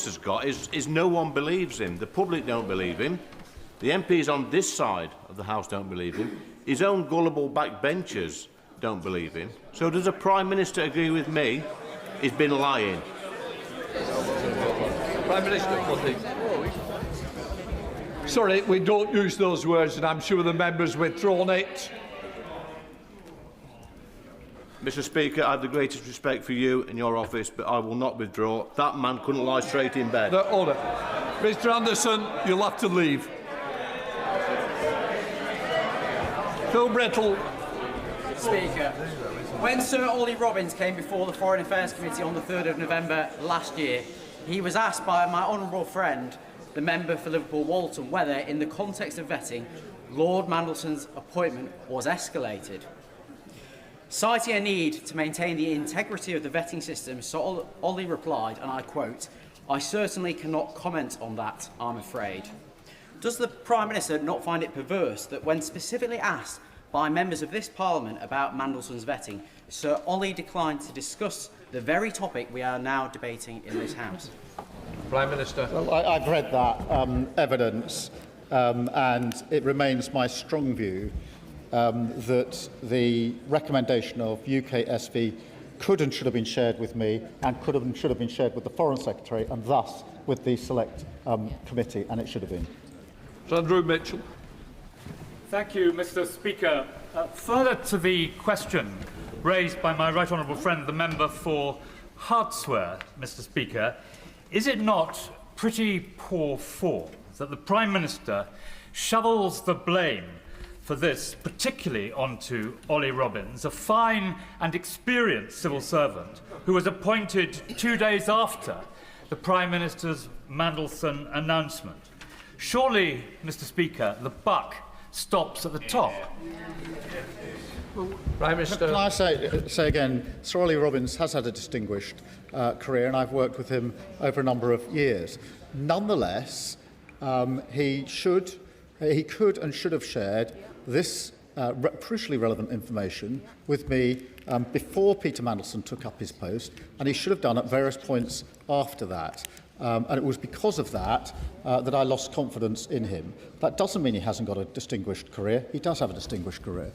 has got is no one believes him. The public don't believe him. The MPs on this side of the House don't believe him. His own gullible backbenchers don't believe him. So does the Prime Minister agree with me? He's been lying. Prime Minister, please. Sorry, we don't use those words, and I'm sure the member's withdrawn it. Mr. Speaker, I have the greatest respect for you and your office, but I will not withdraw. That man couldn't lie straight in bed. Order. Mr. Anderson, you'll have to leave. Phil Brettle. Speaker, when Sir Ollie Robbins came before the Foreign Affairs Committee on the 3rd of November last year, he was asked by my honourable friend, the member for Liverpool Walton, whether, in the context of vetting, Lord Mandelson's appointment was escalated. Citing a need to maintain the integrity of the vetting system, Sir Ollie replied, and I quote, "I certainly cannot comment on that, I'm afraid." Does the Prime Minister not find it perverse that when specifically asked by members of this Parliament about Mandelson's vetting, Sir Ollie declined to discuss the very topic we are now debating in this House? Prime Minister. Well, I've read that evidence, and it remains my strong view that the recommendation of UKSV could and should have been shared with me, and could have and should have been shared with the Foreign Secretary, and thus with the Select Committee, and it should have been. Sir Andrew Mitchell. Thank you, Mr. Speaker. Further to the question raised by my right honourable friend, the member for Hartsware, Mr. Speaker, is it not pretty poor form that the Prime Minister shovels the blame for this, particularly onto Ollie Robbins, a fine and experienced civil servant who was appointed 2 days after the Prime Minister's Mandelson announcement? Surely, Mr. Speaker, the buck stops at the top. Prime Minister. Can I say again, Sir Ollie Robbins has had a distinguished career, and I've worked with him over a number of years. Nonetheless, he could and should have shared this crucially relevant information with me before Peter Mandelson took up his post, and he should have done at various points after that. And it was because of that that I lost confidence in him. That doesn't mean he hasn't got a distinguished career. He does have a distinguished career.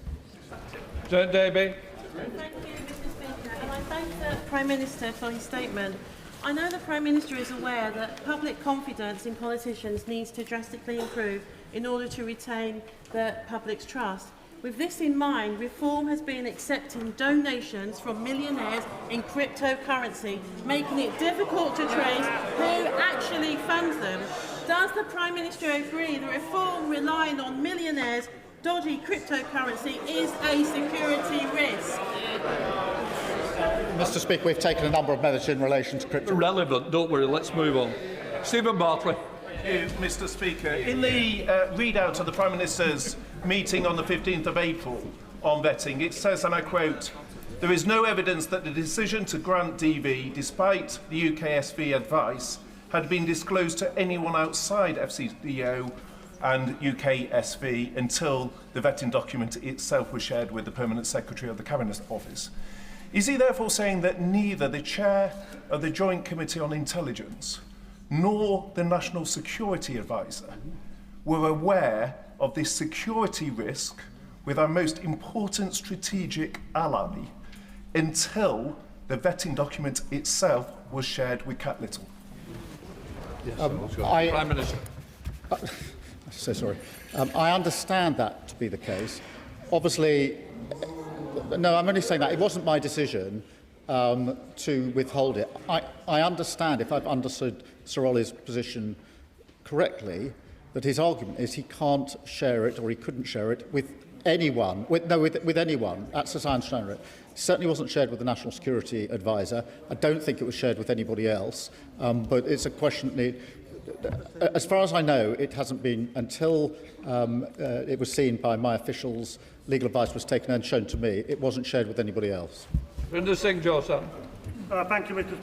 Sir Davey. Thank you, Mr. Speaker, and I thank the Prime Minister for his statement. I know the Prime Minister is aware that public confidence in politicians needs to drastically improve in order to retain the public's trust. With this in mind, Reform has been accepting donations from millionaires in cryptocurrency, making it difficult to trace who actually funds them. Does the Prime Minister agree that Reform relying on millionaires' dodgy cryptocurrency is a security risk? Mr. Speaker, we've taken a number of measures in relation to crypto. Relevant, don't worry, let's move on. Stephen Bartley. Thank you, Mr. Speaker. In the readout of the Prime Minister's meeting on the 15th of April on vetting, it says, and I quote, "There is no evidence that the decision to grant DV, despite the UKSV advice, had been disclosed to anyone outside FCDO and UKSV until the vetting document itself was shared with the Permanent Secretary of the Cabinet Office." Is he therefore saying that neither the Chair of the Joint Committee on Intelligence nor the National Security Advisor were aware of this security risk with our most important strategic ally until the vetting document itself was shared with Cat Little? Prime Minister. So sorry. I understand that to be the case. Obviously, no, I'm only saying that it wasn't my decision to withhold it. I understand, if I've understood Sir Ollie's position correctly, that his argument is he can't share it, or he couldn't share it with anyone. With anyone. That's as I understand it. It certainly wasn't shared with the National Security Advisor. I don't think it was shared with anybody else. But it's a question that, as far as I know, it hasn't been until it was seen by my officials, legal advice was taken and shown to me. It wasn't shared with anybody else. Rinder Singh Joseph. Thank you, Mr.